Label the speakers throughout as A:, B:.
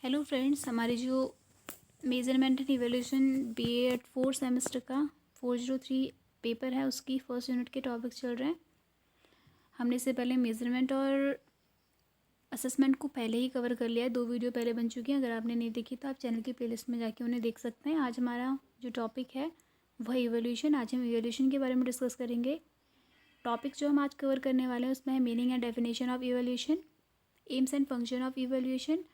A: Hello friends, हमारी जो measurement and evaluation BA 4 semester का 403 पेपर है उसकी फर्स्ट यूनिट के टॉपिक चल रहे हैं। हमने इससे पहले मेज़रमेंट और असेसमेंट को पहले ही कवर कर लिया है। 2 वीडियो पहले बन चुकी हैं। अगर आपने नहीं देखी तो आप चैनल की प्लेलिस्ट में जाके उन्हें देख सकते हैं। आज हमारा जो टॉपिक है वह इवैल्यूएशन। आज हम इवैल्यूएशन के बारे में डिस्कस करेंगे। टॉपिक जो हम आज कवर करने वाले हैं उसमें है meaning and definition of evaluation, AIIMS and function of evaluation,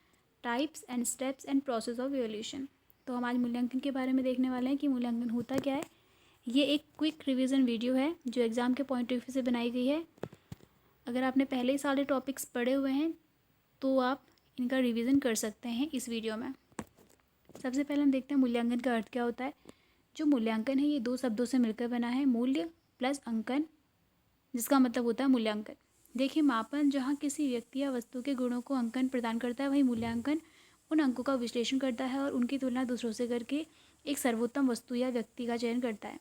A: types and steps and process of evaluation. तो हम आज मूल्यांकन के बारे में देखने वाले हैं कि मूल्यांकन होता क्या है। ये एक क्विक रिवीजन वीडियो है जो एग्ज़ाम के पॉइंट ऑफ व्यू से बनाई गई है। अगर आपने पहले ही सारे टॉपिक्स पढ़े हुए हैं तो आप इनका रिवीजन कर सकते हैं इस वीडियो में। सबसे पहले हम देखते हैं मूल्यांकन का अर्थ क्या होता है। जो मूल्यांकन है ये 2 शब्दों से मिलकर बना है, मूल्य प्लस अंकन, जिसका मतलब होता है मूल्यांकन। देखिए, मापन जहाँ किसी व्यक्ति या वस्तु के गुणों को अंकन प्रदान करता है, वही मूल्यांकन उन अंकों का विश्लेषण करता है और उनकी तुलना दूसरों से करके एक सर्वोत्तम वस्तु या व्यक्ति का चयन करता है।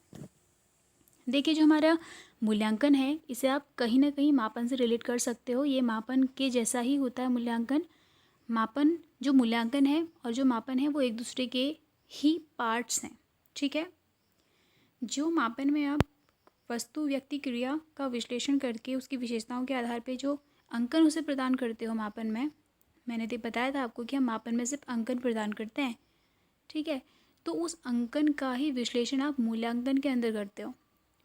A: देखिए, जो हमारा मूल्यांकन है इसे आप कहीं ना कहीं मापन से रिलेट कर सकते हो। ये मापन के जैसा ही होता है मूल्यांकन। मापन जो मूल्यांकन है और जो मापन है वो एक दूसरे के ही पार्ट्स हैं, ठीक है। जो मापन में आप वस्तु व्यक्ति क्रिया का विश्लेषण करके उसकी विशेषताओं के आधार पर जो अंकन उसे प्रदान करते हो मापन में, मैंने तो बताया था आपको कि हम मापन में सिर्फ अंकन प्रदान करते हैं, ठीक है। तो उस अंकन का ही विश्लेषण आप मूल्यांकन के अंदर करते हो।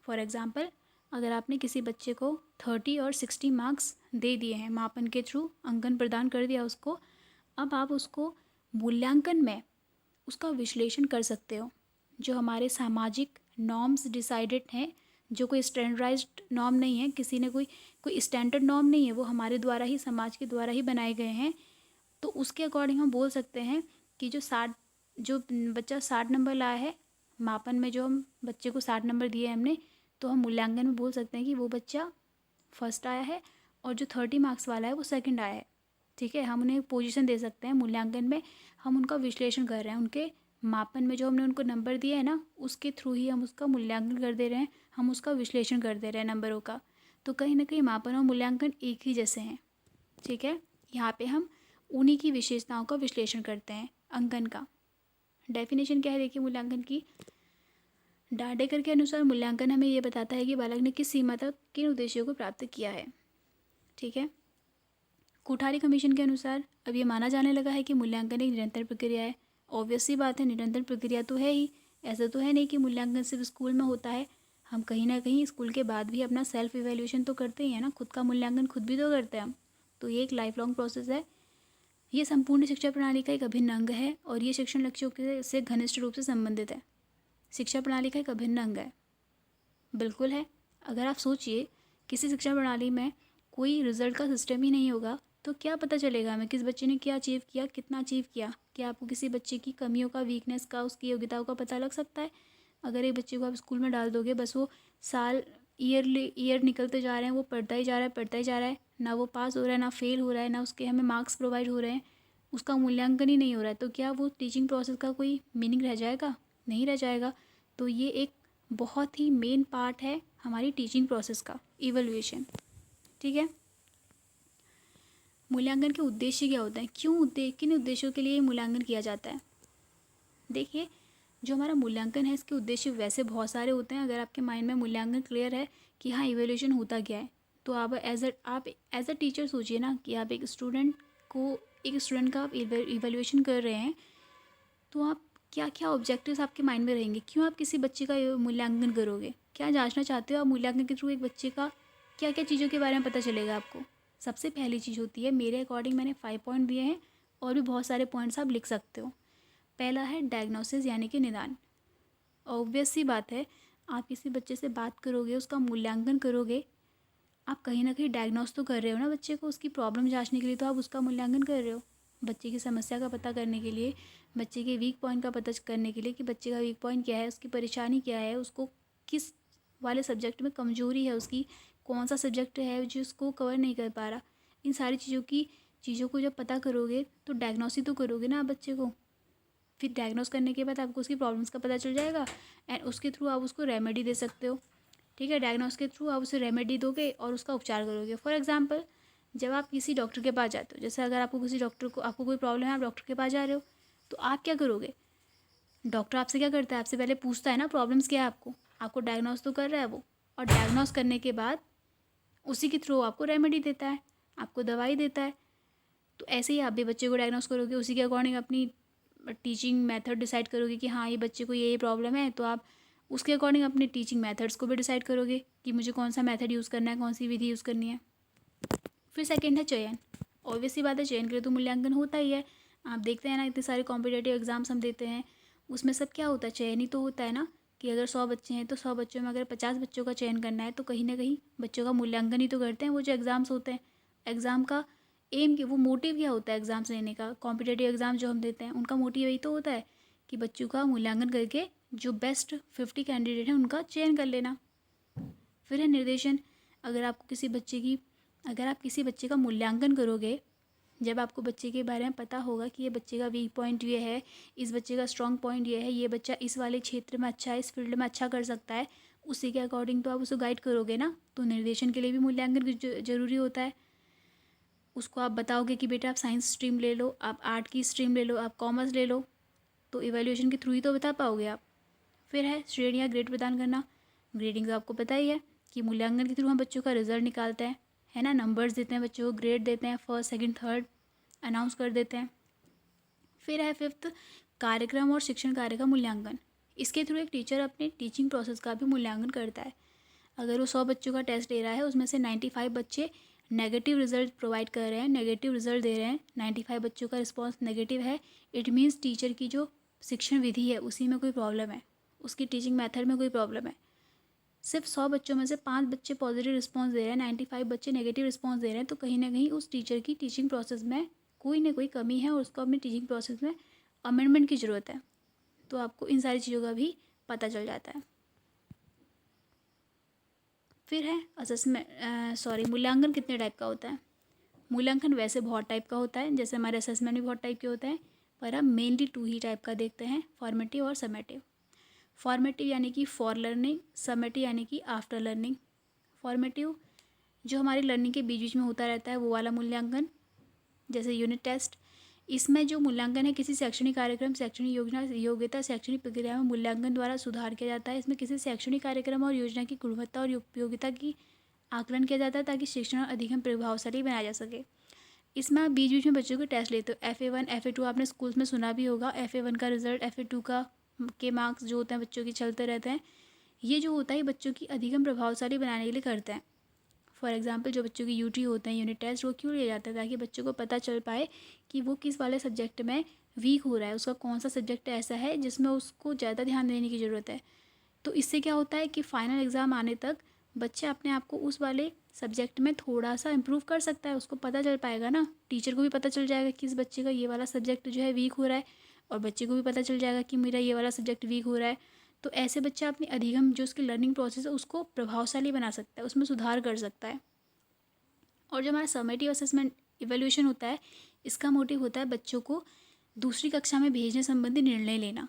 A: फॉर एग्ज़ाम्पल, अगर आपने किसी बच्चे को 30 और 60 मार्क्स दे दिए हैं, मापन के थ्रू अंकन प्रदान कर दिया उसको, अब आप उसको मूल्यांकन में उसका विश्लेषण कर सकते हो। जो हमारे सामाजिक नॉर्म्स डिसाइडेड हैं, जो कोई स्टैंडर्डाइज्ड नॉर्म नहीं है, किसी ने कोई स्टैंडर्ड नॉर्म नहीं है, वो हमारे द्वारा ही, समाज के द्वारा ही बनाए गए हैं। तो उसके अकॉर्डिंग हम बोल सकते हैं कि जो बच्चा 60 नंबर लाया है मापन में, जो हम बच्चे को 60 नंबर दिए हमने, तो हम मूल्यांकन में बोल सकते हैं कि वो बच्चा फर्स्ट आया है और जो 30 मार्क्स वाला है वो सेकंड आया है, ठीक है। हम उन्हें पोजीशन दे सकते हैं। मूल्यांकन में हम उनका विश्लेषण कर रहे हैं, उनके मापन में जो हमने उनको नंबर दिए है ना, उसके थ्रू ही हम उसका मूल्यांकन कर दे रहे हैं, हम उसका विश्लेषण कर दे रहे हैं नंबरों का। तो कहीं ना कहीं मापन और मूल्यांकन एक ही जैसे हैं, ठीक है। यहाँ पे हम उन्हीं की विशेषताओं का विश्लेषण करते हैं अंकन का। डेफिनेशन क्या है देखिए मूल्यांकन की। डार्डेकर के अनुसार मूल्यांकन हमें ये बताता है कि बालक ने किस सीमा तक किन उद्देश्यों को प्राप्त किया है, ठीक है। कोठारी कमीशन के अनुसार अब ये माना जाने लगा है कि मूल्यांकन एक निरंतर प्रक्रिया है। ऑब्वियस सी बात है, निरंतर प्रक्रिया तो है ही। ऐसा तो है नहीं कि मूल्यांकन सिर्फ स्कूल में होता है। हम कहीं ना कहीं स्कूल के बाद भी अपना सेल्फ इवेल्यूएशन तो करते ही हैं ना, खुद का मूल्यांकन खुद भी तो करते हैं हम। तो ये एक लाइफ लॉन्ग प्रोसेस है। ये संपूर्ण शिक्षा प्रणाली का एक अभिन्न अंग है और ये शिक्षण लक्ष्यों के से घनिष्ठ रूप से संबंधित है। शिक्षा प्रणाली का एक अभिन्न अंग है, बिल्कुल है। अगर आप सोचिए, किसी शिक्षा प्रणाली में कोई रिजल्ट का सिस्टम ही नहीं होगा तो क्या पता चलेगा हमें किस बच्चे ने क्या अचीव किया, कितना अचीव किया। क्या आपको किसी बच्चे की कमियों का, वीकनेस का, उसकी योग्यताओं का पता लग सकता है? अगर एक बच्चे को आप स्कूल में डाल दोगे, बस वो ईयर निकलते जा रहे हैं, वो पढ़ता ही जा रहा है, पढ़ता ही जा रहा है, ना वो पास हो रहा है, ना फेल हो रहा है, ना उसके हमें मार्क्स प्रोवाइड हो रहे हैं, उसका मूल्यांकन ही नहीं हो रहा है, तो क्या वो टीचिंग प्रोसेस का कोई मीनिंग रह जाएगा? नहीं रह जाएगा। तो ये एक बहुत ही मेन पार्ट है हमारी टीचिंग प्रोसेस का, इवैल्यूएशन, ठीक है। मूल्यांकन के उद्देश्य क्या होते हैं, किन उद्देश्यों के लिए मूल्यांकन किया जाता है? देखिए, जो हमारा मूल्यांकन है इसके उद्देश्य वैसे बहुत सारे होते हैं। अगर आपके माइंड में मूल्यांकन क्लियर है कि हाँ इवैल्यूएशन होता क्या है, तो आप एज अ टीचर सोचिए ना कि आप एक स्टूडेंट का आप इवैल्यूएशन कर रहे हैं, तो आप क्या क्या ऑब्जेक्टिव्स आपके माइंड में रहेंगे? क्यों आप किसी बच्चे का मूल्यांकन करोगे? क्या जांचना चाहते हो आप मूल्यांकन के थ्रू एक बच्चे का? क्या क्या चीज़ों के बारे में पता चलेगा आपको? सबसे पहली चीज़ होती है, मेरे अकॉर्डिंग मैंने 5 पॉइंट दिए हैं और भी बहुत सारे पॉइंट्स आप लिख सकते हो। पहला है डायग्नोसिस, यानी कि निदान। ऑब्वियस सी बात है, आप किसी बच्चे से बात करोगे, उसका मूल्यांकन करोगे, आप कहीं ना कहीं डायग्नोस तो कर रहे हो ना बच्चे को, उसकी प्रॉब्लम जांचने के लिए तो आप उसका मूल्यांकन कर रहे हो। बच्चे की समस्या का पता करने के लिए, बच्चे के वीक पॉइंट का पता करने के लिए कि बच्चे का वीक पॉइंट क्या है, उसकी परेशानी क्या है, उसको किस वाले सब्जेक्ट में कमजोरी है, उसकी कौन सा सब्जेक्ट है जो उसको कवर नहीं कर पा रहा। इन सारी चीज़ों को जब पता करोगे तो डायग्नोस ही तो करोगे ना आप बच्चे को। फिर डायग्नोस करने के बाद आपको उसकी प्रॉब्लम्स का पता चल जाएगा एंड उसके थ्रू आप उसको रेमेडी दे सकते हो, ठीक है। डायग्नोस के थ्रू आप उसे रेमेडी दोगे और उसका उपचार करोगे। फॉर एग्जांपल, जब आप किसी डॉक्टर के पास जाते हो, जैसे अगर आपको आपको कोई प्रॉब्लम है, आप डॉक्टर के पास जा रहे हो, तो आप क्या करोगे? डॉक्टर आपसे क्या करता है? आपसे पहले पूछता है ना प्रॉब्लम्स क्या है आपको, आपको डायग्नोस तो कर रहा है वो, और डायग्नोस करने के बाद उसी के थ्रू आपको रेमेडी देता है, आपको दवाई देता है। तो ऐसे ही आप भी बच्चे को डायग्नोस करोगे, उसी के अकॉर्डिंग अपनी टीचिंग मेथड डिसाइड करोगे कि हाँ ये बच्चे को ये प्रॉब्लम है, तो आप उसके अकॉर्डिंग अपने टीचिंग मेथड्स को भी डिसाइड करोगे कि मुझे कौन सा मेथड यूज़ करना है, कौन सी विधि यूज़ करनी है। फिर सेकंड है चयन। ऑब्वियसली बात है, चयन के लिए तो मूल्यांकन होता ही है। आप देखते हैं ना, इतने सारे कॉम्पिटेटिव एग्जाम्स हम देते हैं, उसमें सब क्या होता है? चयन ही तो होता है ना, कि अगर 100 बच्चे हैं तो 100 बच्चों में अगर 50 बच्चों का चयन करना है, तो कहीं ना कहीं बच्चों का मूल्यांकन ही तो करते हैं वो जो एग्ज़ाम्स होते हैं। एग्ज़ाम का एम वो मोटिव क्या होता है एग्ज़ाम्स लेने का? कॉम्पिटेटिव एग्ज़ाम जो हम देते हैं उनका मोटिव यही तो होता है कि बच्चों का मूल्यांकन करके जो बेस्ट 50 कैंडिडेट हैं उनका चयन कर लेना। फिर है निर्देशन। अगर आपको किसी बच्चे की अगर आप किसी बच्चे का मूल्यांकन करोगे, जब आपको बच्चे के बारे में पता होगा कि ये बच्चे का वीक पॉइंट ये है, इस बच्चे का स्ट्रॉन्ग पॉइंट ये है, ये बच्चा इस वाले क्षेत्र में अच्छा है, इस फील्ड में अच्छा कर सकता है, उसी के अकॉर्डिंग तो आप उसको गाइड करोगे ना। तो निर्देशन के लिए भी मूल्यांकन जरूरी होता है। उसको आप बताओगे कि बेटा आप साइंस स्ट्रीम ले लो, आप आर्ट की स्ट्रीम ले लो, आप कॉमर्स ले लो, तो इवैल्यूएशन के थ्रू ही तो बता पाओगे आप। फिर है श्रेणी या ग्रेड प्रदान करना। ग्रेडिंग तो आपको पता ही है कि मूल्यांकन के थ्रू हम बच्चों का रिजल्ट निकालते हैं, है ना, नंबर्स देते हैं बच्चों को, ग्रेड देते हैं, फर्स्ट सेकंड थर्ड अनाउंस कर देते हैं। फिर है फिफ्थ, कार्यक्रम और शिक्षण कार्य का मूल्यांकन। इसके थ्रू एक टीचर अपने टीचिंग प्रोसेस का भी मूल्यांकन करता है। अगर वो 100 बच्चों का टेस्ट ले रहा है, उसमें से 95 बच्चे नेगेटिव रिजल्ट प्रोवाइड कर रहे हैं, नेगेटिव रिजल्ट दे रहे हैं, 95 बच्चों का रिस्पॉन्स नेगेटिव है, इट मीन्स टीचर की जो शिक्षण विधि है उसी में कोई प्रॉब्लम है, उसकी टीचिंग मेथड में कोई प्रॉब्लम है। सिर्फ 100 बच्चों में से 5 बच्चे पॉजिटिव रिस्पॉन्स दे रहे हैं, 95 बच्चे नेगेटिव रिस्पॉन्स दे रहे हैं, तो कहीं ना कहीं उस टीचर की टीचिंग प्रोसेस में कोई ना कोई कमी है और उसको अपनी टीचिंग प्रोसेस में अमेंडमेंट की ज़रूरत है। तो आपको इन सारी चीज़ों का भी पता चल जाता है। फिर है मूल्यांकन कितने टाइप का होता है? मूल्यांकन वैसे बहुत टाइप का होता है, जैसे हमारे असेसमेंट भी बहुत टाइप के होते हैं, पर हम मेनली 2 ही टाइप का देखते हैं, फॉर्मेटिव और समेटिव। फॉर्मेटिव यानी कि फॉर लर्निंग, समेटिव यानी कि आफ्टर लर्निंग। फॉर्मेटिव जो हमारी लर्निंग के बीच बीच में होता रहता है, वो वाला मूल्यांकन, जैसे यूनिट टेस्ट। इसमें जो मूल्यांकन है किसी शैक्षणिक कार्यक्रम, शैक्षणिक योजना, योग्यता, शैक्षणिक प्रक्रिया में मूल्यांकन द्वारा सुधार किया जाता है। इसमें किसी शैक्षणिक कार्यक्रम और योजना की गुणवत्ता और उपयोगिता की आकलन किया जाता है ताकि शिक्षण अधिगम प्रभावशाली बनाया जा सके। इसमें आप बीच बीच में बच्चों के टेस्ट लेते हो, FA1 FA2 आपने स्कूल्स में सुना भी होगा। FA1 का रिजल्ट, FA2 का के मार्क्स जो होते हैं बच्चों के चलते रहते हैं। ये जो होता है बच्चों की अधिगम प्रभावशाली बनाने के लिए करते हैं। फॉर एग्जांपल जो बच्चों की UT होते हैं, यूनिट टेस्ट, वो क्यों लिए जाते हैं? ताकि बच्चों को पता चल पाए कि वो किस वाले सब्जेक्ट में वीक हो रहा है, उसका कौन सा सब्जेक्ट ऐसा है जिसमें उसको ज़्यादा ध्यान देने की ज़रूरत है। तो इससे क्या होता है कि फ़ाइनल एग्ज़ाम आने तक बच्चे अपने आप को उस वाले सब्जेक्ट में थोड़ा सा इम्प्रूव कर सकता है, उसको पता चल पाएगा ना, टीचर को भी पता चल जाएगा कि इस बच्चे का ये वाला सब्जेक्ट जो है वीक हो रहा है, और बच्चे को भी पता चल जाएगा कि मेरा ये वाला सब्जेक्ट वीक हो रहा है। तो ऐसे बच्चा अपनी अधिगम जो उसकी लर्निंग प्रोसेस है उसको प्रभावशाली बना सकता है, उसमें सुधार कर सकता है। और जो हमारा समेटिव असेसमेंट इवैल्यूएशन होता है, इसका मोटिव होता है बच्चों को दूसरी कक्षा में भेजने संबंधी निर्णय लेना,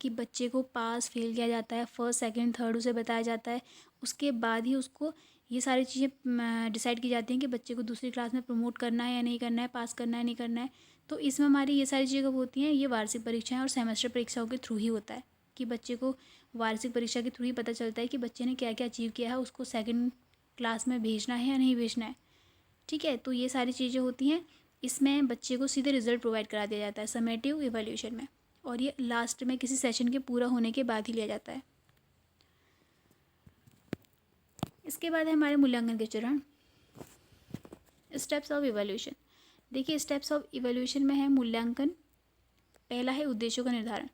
A: कि बच्चे को पास फेल किया जाता है, फर्स्ट सेकंड थर्ड उसे बताया जाता है, उसके बाद ही उसको ये सारी चीज़ें डिसाइड की जाती हैं कि बच्चे को दूसरी क्लास में प्रमोट करना है या नहीं करना है, पास करना है नहीं करना है। तो इसमें हमारी ये सारी चीज़ें कब होती हैं? ये वार्षिक परीक्षाएं और सेमेस्टर परीक्षाओं के थ्रू ही होता है, कि बच्चे को वार्षिक परीक्षा के थ्रू ही पता चलता है कि बच्चे ने क्या क्या अचीव किया है, उसको सेकेंड क्लास में भेजना है या नहीं भेजना है। ठीक है, तो ये सारी चीज़ें होती हैं, इसमें बच्चे को सीधे रिजल्ट प्रोवाइड करा दिया जाता है समेटिव इवैल्यूएशन में, और ये लास्ट में किसी सेशन के पूरा होने के बाद ही लिया जाता है। इसके बाद है हमारे मूल्यांकन के चरण, स्टेप्स ऑफ इवैल्यूएशन। देखिए स्टेप्स ऑफ इवैल्यूएशन में है मूल्यांकन। पहला है उद्देश्यों का निर्धारण।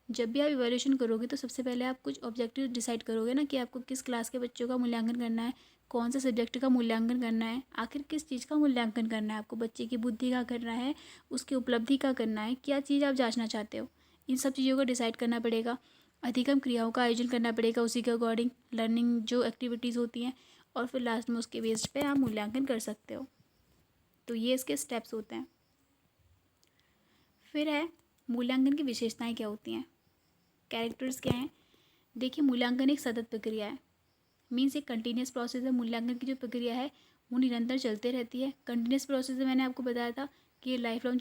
A: जब भी आप इवैल्यूएशन करोगे तो सबसे पहले आप कुछ ऑब्जेक्टिव डिसाइड करोगे ना, कि आपको किस क्लास के बच्चों का मूल्यांकन करना है, कौन से सब्जेक्ट का मूल्यांकन करना है, आखिर किस चीज़ का मूल्यांकन करना है, आपको बच्चे की बुद्धि का करना है, उसकी उपलब्धि का करना है, क्या चीज़ आप जांचना चाहते हो, इन सब चीज़ों को डिसाइड करना पड़ेगा। अधिगम क्रियाओं का आयोजन करना पड़ेगा उसी के अकॉर्डिंग, लर्निंग जो एक्टिविटीज़ होती हैं, और फिर लास्ट में उसके बेस्ड पे आप मूल्यांकन कर सकते हो। तो ये इसके स्टेप्स होते हैं। फिर है मूल्यांकन की विशेषताएं क्या होती हैं, कैरेक्टर्स क्या हैं। देखिए मूल्यांकन एक सतत प्रक्रिया है, मीन्स एक कंटिन्यूस प्रोसेस है। मूल्यांकन की जो प्रक्रिया है वो निरंतर चलते रहती है। कंटिन्यूस प्रोसेस मैंने आपको बताया था कि ये लाइफ लॉन्ग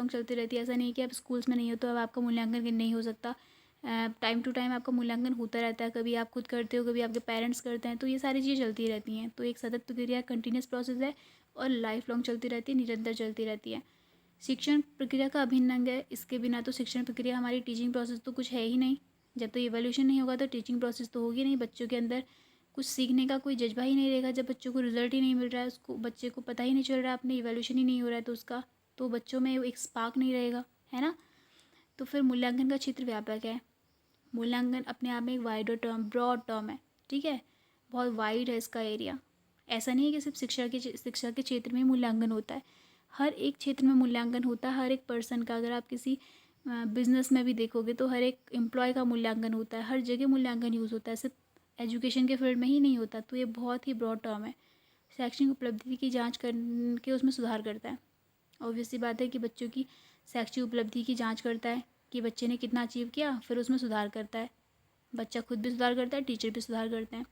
A: चलती रहती है। ऐसा नहीं कि आप स्कूल्स में नहीं हो तो अब आपका मूल्यांकन नहीं हो सकता। टाइम टू टाइम आपका मूल्यांकन होता रहता है, कभी आप खुद करते हो, कभी आपके पेरेंट्स करते हैं, तो ये सारी चीज़ें चलती रहती हैं। तो एक सतत प्रक्रिया कंटिन्यूस प्रोसेस है और लाइफ लॉन्ग चलती रहती है, निरंतर चलती रहती है। शिक्षण प्रक्रिया का अभिन्न अंग है। इसके बिना तो शिक्षण प्रक्रिया, हमारी टीचिंग प्रोसेस तो कुछ है ही नहीं। जब तो इवोल्यूशन नहीं होगा तो टीचिंग प्रोसेस तो होगी नहीं। बच्चों के अंदर कुछ सीखने का कोई जज्बा ही नहीं रहेगा। जब बच्चों को रिजल्ट ही नहीं मिल रहा है, उसको बच्चे को पता ही नहीं चल रहा है, अपने इवोल्यूशन ही नहीं हो रहा है, तो उसका तो बच्चों में एक स्पार्क नहीं रहेगा, है ना। तो फिर मूल्यांकन का क्षेत्र व्यापक है। मूल्यांकन अपने आप में एक वाइड टर्म, ब्रॉड टर्म है, ठीक है, बहुत वाइड है इसका एरिया। ऐसा नहीं है कि सिर्फ शिक्षा के क्षेत्र में मूल्यांकन होता है, हर एक क्षेत्र में मूल्यांकन होता है। हर एक पर्सन का, अगर आप किसी बिजनेस में भी देखोगे तो हर एक एम्प्लॉय का मूल्यांकन होता है, हर जगह मूल्यांकन यूज़ होता है, सिर्फ एजुकेशन के फील्ड में ही नहीं होता। तो ये बहुत ही ब्रॉड टर्म है। शैक्षणिक उपलब्धि की जांच करके उसमें सुधार करता है। ऑब्वियसली बात है कि बच्चों की शैक्षिक उपलब्धि की जांच करता है कि बच्चे ने कितना अचीव किया, फिर उसमें सुधार करता है। बच्चा खुद भी सुधार करता है, टीचर भी सुधार करते हैं।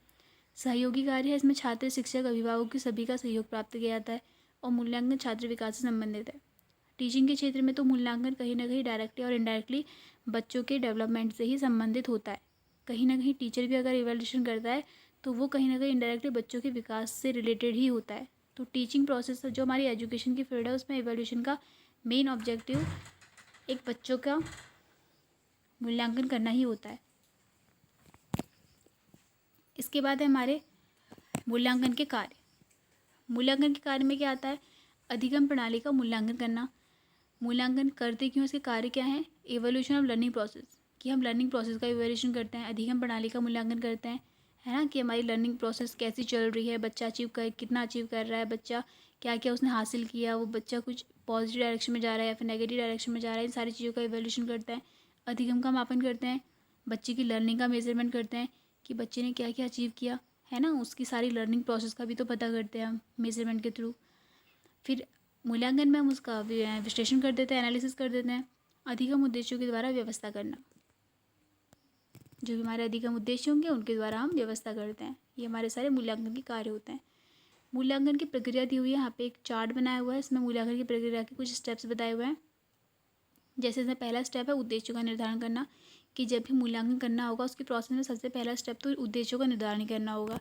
A: सहयोगी कार्य है, इसमें छात्र, शिक्षक, अभिभावक की सभी का सहयोग प्राप्त किया जाता है। और मूल्यांकन छात्र विकास से संबंधित है। टीचिंग के क्षेत्र में तो मूल्यांकन कहीं ना कहीं डायरेक्टली और इनडायरेक्टली बच्चों के डेवलपमेंट से ही संबंधित होता है। कहीं ना कहीं टीचर भी अगर इवैल्यूएशन करता है तो वो कहीं ना कहीं इनडायरेक्टली बच्चों के विकास से रिलेटेड ही होता है। तो टीचिंग प्रोसेस जो हमारी एजुकेशन की फील्ड है उसमें इवैल्यूएशन का मेन ऑब्जेक्टिव एक बच्चों का मूल्यांकन करना ही होता है। इसके बाद है हमारे मूल्यांकन के कार्य। मूल्यांकन के कार्य में क्या आता है? अधिगम प्रणाली का मूल्यांकन करना। मूल्यांकन करते क्यों, इसके कार्य क्या हैं? एवोल्यूशन ऑफ लर्निंग प्रोसेस, कि हम लर्निंग प्रोसेस का इवैल्यूएशन करते हैं। अधिगम प्रणाली का मूल्यांकन करते हैं, है ना, कि हमारी लर्निंग प्रोसेस कैसी चल रही है, बच्चा कितना अचीव कर रहा है, बच्चा क्या क्या उसने हासिल किया, वो बच्चा कुछ पॉजिटिव डायरेक्शन में जा रहा है या फिर नेगेटिव डायरेक्शन में जा रहा है। इन सारी चीज़ों का इवैल्यूएशन करते हैं। अधिगम का मापन करते हैं, बच्चे की लर्निंग का मेजरमेंट करते हैं कि बच्चे ने क्या क्या अचीव किया, है ना, उसकी सारी लर्निंग प्रोसेस का भी तो पता करते हैं हम मेजरमेंट के थ्रू। फिर मूल्यांकन में हम उसका विश्लेषण कर देते हैं, एनालिसिस कर देते हैं। अधिगम उद्देश्यों के द्वारा व्यवस्था करना, जो भी हमारे अधिगम उद्देश्य होंगे उनके द्वारा हम व्यवस्था करते हैं। ये हमारे सारे मूल्यांकन के कार्य होते हैं। मूल्यांकन की प्रक्रिया दी हुई है, यहाँ पे एक चार्ट बनाया हुआ है, इसमें मूल्यांकन की प्रक्रिया के कुछ स्टेप्स बताए हुए हैं। जैसे इसमें पहला स्टेप है उद्देश्यों का निर्धारण करना, कि जब भी मूल्यांकन करना होगा उसकी प्रोसेस में सबसे पहला स्टेप तो उद्देश्यों का निर्धारण करना होगा।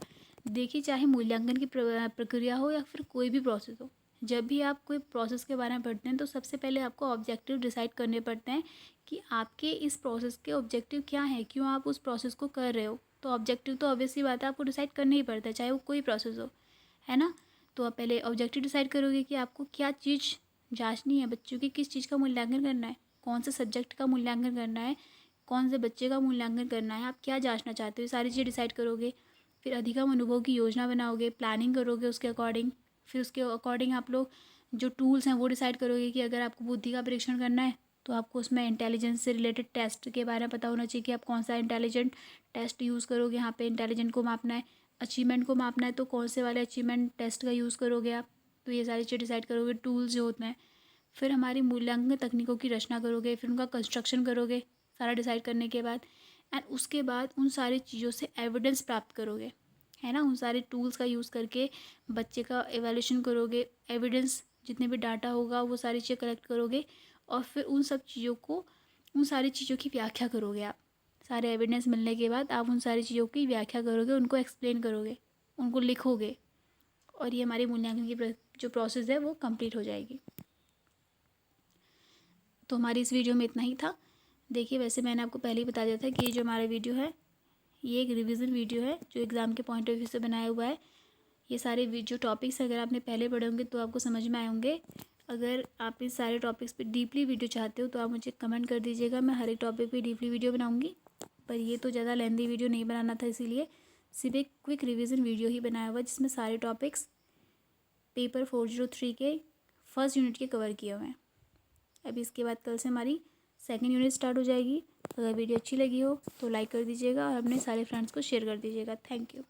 A: देखिए, चाहे मूल्यांकन की प्रक्रिया हो या फिर कोई भी प्रोसेस हो, जब भी आप कोई प्रोसेस के बारे में पढ़ते हैं तो सबसे पहले आपको ऑब्जेक्टिव डिसाइड करने पड़ते हैं कि आपके इस प्रोसेस के ऑब्जेक्टिव क्या है, क्यों आप उस प्रोसेस को कर रहे हो। तो ऑब्जेक्टिव तो ऑब्वियसली बात है आपको डिसाइड करना ही पड़ता है, चाहे वो कोई प्रोसेस हो, है ना। तो आप पहले ऑब्जेक्टिव डिसाइड करोगे कि आपको क्या चीज़ जांचनी है, बच्चों की किस चीज़ का मूल्यांकन करना है, कौन से सब्जेक्ट का मूल्यांकन करना है, कौन से बच्चे का मूल्यांकन करना है, आप क्या जांचना चाहते हो, ये सारी चीज़ें डिसाइड करोगे। फिर अधिगम अनुभव की योजना बनाओगे, प्लानिंग करोगे उसके अकॉर्डिंग। फिर उसके अकॉर्डिंग आप लोग जो टूल्स हैं वो डिसाइड करोगे कि अगर आपको बुद्धि का परीक्षण करना है तो आपको उसमें इंटेलिजेंस से रिलेटेड टेस्ट के बारे में पता होना चाहिए कि आप कौन सा इंटेलिजेंट टेस्ट यूज़ करोगे। यहाँ पे इंटेलिजेंट को मापना है, अचीवमेंट को मापना है, तो कौन से वाले अचीवमेंट टेस्ट का यूज़ करोगे आप। तो ये सारी चीज़ें डिसाइड करोगे, टूल्स जो होते हैं। फिर हमारी मूल्यांकन तकनीकों की रचना करोगे, फिर उनका कंस्ट्रक्शन करोगे सारा डिसाइड करने के बाद। एंड उसके बाद उन सारी चीज़ों से एविडेंस प्राप्त करोगे, है ना, उन सारे टूल्स का यूज़ करके बच्चे का एवेल्यूशन करोगे। एविडेंस जितने भी डाटा होगा वो सारी चीज़ें कलेक्ट करोगे और फिर उन सब चीज़ों को, उन सारी चीज़ों की व्याख्या करोगे आप। सारे एविडेंस मिलने के बाद आप उन सारी चीज़ों की व्याख्या करोगे, उनको एक्सप्लेन करोगे, उनको लिखोगे, और ये हमारी मूल्यांकन की जो प्रोसेस है वो कंप्लीट हो जाएगी। तो हमारी इस वीडियो में इतना ही था। देखिए, वैसे मैंने आपको पहले ही बता दिया था कि ये जो हमारा वीडियो है ये एक रिवीजन वीडियो है जो एग्ज़ाम के पॉइंट ऑफ व्यू से बनाया हुआ है। ये सारे जो टॉपिक्स अगर आपने पहले पढ़े होंगे तो आपको समझ में आए होंगे। अगर आप इस सारे टॉपिक्स पे डीपली वीडियो चाहते हो तो आप मुझे कमेंट कर दीजिएगा, मैं हर एक टॉपिक पे डीपली वीडियो बनाऊंगी। पर ये तो ज़्यादा लेंथी वीडियो नहीं बनाना था, इसीलिए सिर्फ एक क्विक रिवीजन वीडियो ही बनाया हुआ जिसमें सारे टॉपिक्स पेपर 403 के फर्स्ट यूनिट के कवर किए हुए हैं। अभी इसके बाद कल से हमारी सेकंड यूनिट स्टार्ट हो जाएगी। अगर वीडियो अच्छी लगी हो तो लाइक कर दीजिएगा और अपने सारे फ्रेंड्स को शेयर कर दीजिएगा। Thank you.